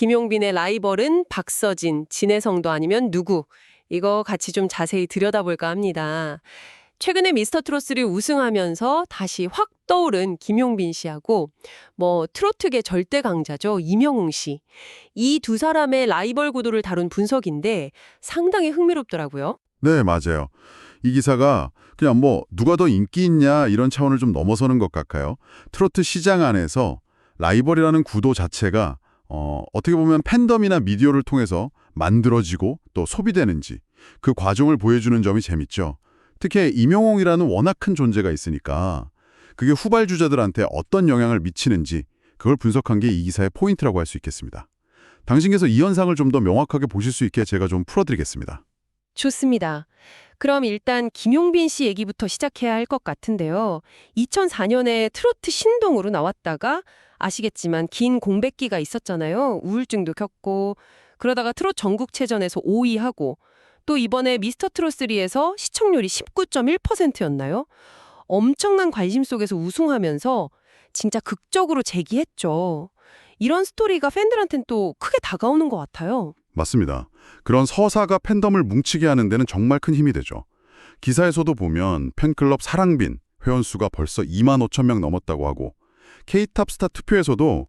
김용빈의 라이벌은 박서진, 진해성도 아니면 누구? 이거 같이 좀 자세히 들여다볼까 합니다. 최근에 미스터트롯3 우승하면서 다시 확 떠오른 김용빈 씨하고 트로트계 절대 강자죠. 이명웅 씨. 이 두 사람의 라이벌 구도를 다룬 분석인데 상당히 흥미롭더라고요. 네, 맞아요. 이 기사가 그냥 누가 더 인기 있냐 이런 차원을 좀 넘어서는 것 같아요. 트로트 시장 안에서 라이벌이라는 구도 자체가 어떻게 보면 팬덤이나 미디어를 통해서 만들어지고 또 소비되는지 그 과정을 보여주는 점이 재밌죠. 특히 임영웅이라는 워낙 큰 존재가 있으니까 그게 후발주자들한테 어떤 영향을 미치는지 그걸 분석한 게 이 기사의 포인트라고 할 수 있겠습니다. 당신께서 이 현상을 좀 더 명확하게 보실 수 있게 제가 좀 풀어드리겠습니다. 좋습니다. 그럼 일단 김용빈 씨 얘기부터 시작해야 할 것 같은데요. 2004년에 트로트 신동으로 나왔다가 아시겠지만 긴 공백기가 있었잖아요. 우울증도 겪고 그러다가 트롯 전국체전에서 5위 하고 또 이번에 미스터트롯3에서 시청률이 19.1%였나요? 엄청난 관심 속에서 우승하면서 진짜 극적으로 재기했죠. 이런 스토리가 팬들한텐 또 크게 다가오는 것 같아요. 맞습니다. 그런 서사가 팬덤을 뭉치게 하는 데는 정말 큰 힘이 되죠. 기사에서도 보면 팬클럽 사랑빈 회원수가 벌써 2만 5천 명 넘었다고 하고 K탑스타 투표에서도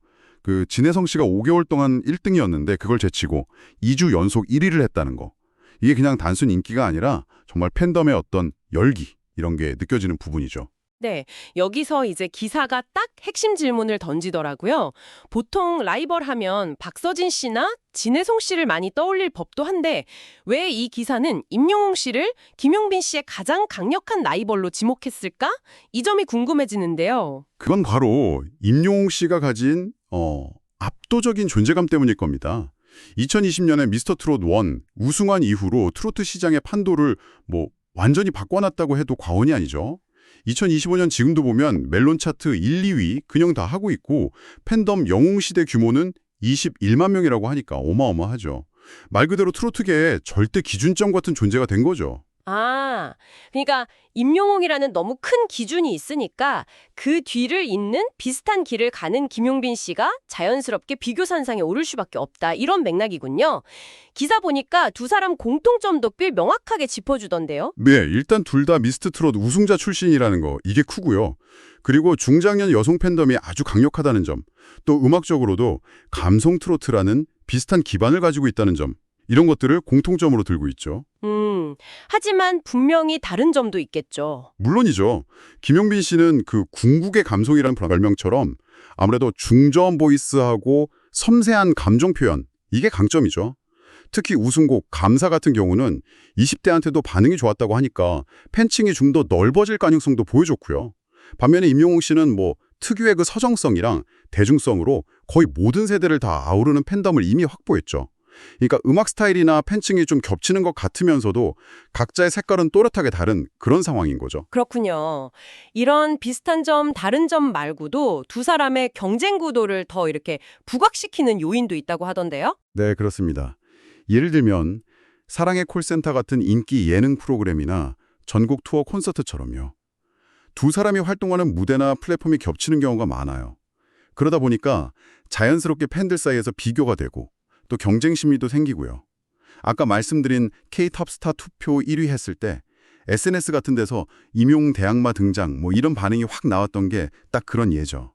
진혜성 씨가 5개월 동안 1등이었는데 그걸 제치고 2주 연속 1위를 했다는 거. 이게 그냥 단순 인기가 아니라 정말 팬덤의 어떤 열기 이런 게 느껴지는 부분이죠. 네, 여기서 이제 기사가 딱 핵심 질문을 던지더라고요. 보통 라이벌 하면 박서진 씨나 진혜성 씨를 많이 떠올릴 법도 한데 왜 이 기사는 임영웅 씨를 김용빈 씨의 가장 강력한 라이벌로 지목했을까? 이 점이 궁금해지는데요. 그건 바로 임영웅 씨가 가진 압도적인 존재감 때문일 겁니다. 2020년에 미스터트롯 1 우승한 이후로 트로트 시장의 판도를 완전히 바꿔놨다고 해도 과언이 아니죠. 2025년 지금도 보면 멜론 차트 1, 2위 그냥 다 하고 있고 팬덤 영웅시대 규모는 21만 명이라고 하니까 어마어마하죠. 말 그대로 트로트계의 절대 기준점 같은 존재가 된 거죠. 그러니까 임영웅이라는 너무 큰 기준이 있으니까 그 뒤를 잇는 비슷한 길을 가는 김용빈 씨가 자연스럽게 비교선상에 오를 수밖에 없다. 이런 맥락이군요. 기사 보니까 두 사람 공통점도 꽤 명확하게 짚어주던데요. 네, 일단 둘 다 미스터트롯 우승자 출신이라는 거 이게 크고요. 그리고 중장년 여성 팬덤이 아주 강력하다는 점, 또 음악적으로도 감성 트로트라는 비슷한 기반을 가지고 있다는 점, 이런 것들을 공통점으로 들고 있죠. 하지만 분명히 다른 점도 있겠죠. 물론이죠. 김용빈 씨는 그 궁극의 감성이라는 별명처럼 아무래도 중저음 보이스하고 섬세한 감정 표현, 이게 강점이죠. 특히 우승곡 감사 같은 경우는 20대한테도 반응이 좋았다고 하니까 팬층이 좀 더 넓어질 가능성도 보여줬고요. 반면에 임영웅 씨는 특유의 그 서정성이랑 대중성으로 거의 모든 세대를 다 아우르는 팬덤을 이미 확보했죠. 그러니까 음악 스타일이나 팬층이 좀 겹치는 것 같으면서도 각자의 색깔은 또렷하게 다른 그런 상황인 거죠. 그렇군요. 이런 비슷한 점, 다른 점 말고도 두 사람의 경쟁 구도를 더 이렇게 부각시키는 요인도 있다고 하던데요? 네, 그렇습니다. 예를 들면 사랑의 콜센터 같은 인기 예능 프로그램이나 전국 투어 콘서트처럼요. 두 사람이 활동하는 무대나 플랫폼이 겹치는 경우가 많아요. 그러다 보니까 자연스럽게 팬들 사이에서 비교가 되고 또 경쟁 심리도 생기고요. 아까 말씀드린 K탑스타 투표 1위 했을 때 SNS 같은 데서 임용 대항마 등장 이런 반응이 확 나왔던 게 딱 그런 예죠.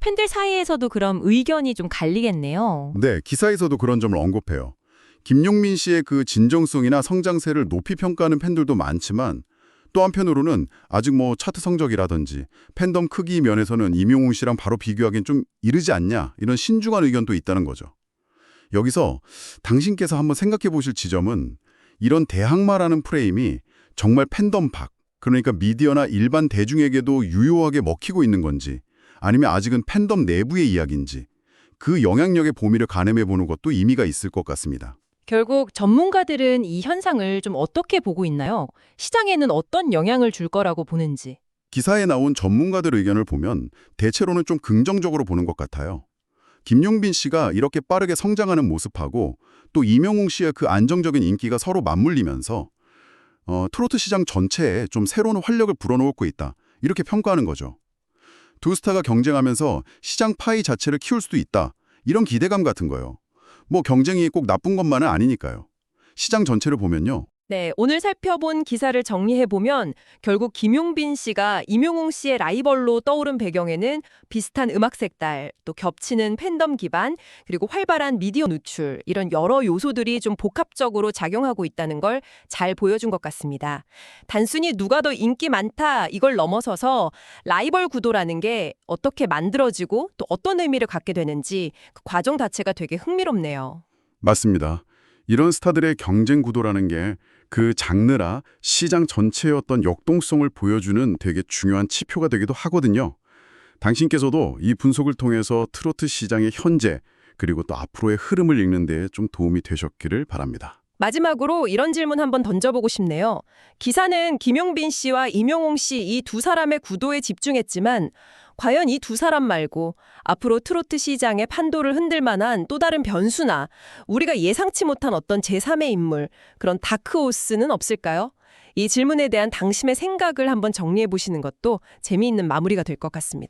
팬들 사이에서도 그럼 의견이 좀 갈리겠네요. 네, 기사에서도 그런 점을 언급해요. 김용민 씨의 그 진정성이나 성장세를 높이 평가하는 팬들도 많지만 또 한편으로는 아직 차트 성적이라든지 팬덤 크기 면에서는 임영웅 씨랑 바로 비교하기엔 좀 이르지 않냐 이런 신중한 의견도 있다는 거죠. 여기서 당신께서 한번 생각해 보실 지점은 이런 대항마라는 프레임이 정말 팬덤 밖, 그러니까 미디어나 일반 대중에게도 유효하게 먹히고 있는 건지 아니면 아직은 팬덤 내부의 이야기인지 그 영향력의 범위를 가늠해 보는 것도 의미가 있을 것 같습니다. 결국 전문가들은 이 현상을 좀 어떻게 보고 있나요? 시장에는 어떤 영향을 줄 거라고 보는지. 기사에 나온 전문가들 의견을 보면 대체로는 좀 긍정적으로 보는 것 같아요. 김용빈 씨가 이렇게 빠르게 성장하는 모습하고 또 임영웅 씨의 그 안정적인 인기가 서로 맞물리면서 트로트 시장 전체에 좀 새로운 활력을 불어넣고 있다. 이렇게 평가하는 거죠. 두 스타가 경쟁하면서 시장 파이 자체를 키울 수도 있다. 이런 기대감 같은 거요. 뭐 경쟁이 꼭 나쁜 것만은 아니니까요. 시장 전체를 보면요. 네, 오늘 살펴본 기사를 정리해보면 결국 김용빈 씨가 임용웅 씨의 라이벌로 떠오른 배경에는 비슷한 음악 색깔, 또 겹치는 팬덤 기반, 그리고 활발한 미디어 노출, 이런 여러 요소들이 좀 복합적으로 작용하고 있다는 걸 잘 보여준 것 같습니다. 단순히 누가 더 인기 많다 이걸 넘어서서 라이벌 구도라는 게 어떻게 만들어지고 또 어떤 의미를 갖게 되는지 그 과정 자체가 되게 흥미롭네요. 맞습니다. 이런 스타들의 경쟁 구도라는 게 그 장르나 시장 전체의 어떤 역동성을 보여주는 되게 중요한 지표가 되기도 하거든요. 당신께서도 이 분석을 통해서 트로트 시장의 현재 그리고 또 앞으로의 흐름을 읽는 데 좀 도움이 되셨기를 바랍니다. 마지막으로 이런 질문 한번 던져보고 싶네요. 기사는 김용빈 씨와 임용웅 씨 이 두 사람의 구도에 집중했지만 과연 이 두 사람 말고 앞으로 트로트 시장의 판도를 흔들 만한 또 다른 변수나 우리가 예상치 못한 어떤 제3의 인물, 그런 다크호스는 없을까요? 이 질문에 대한 당신의 생각을 한번 정리해 보시는 것도 재미있는 마무리가 될 것 같습니다.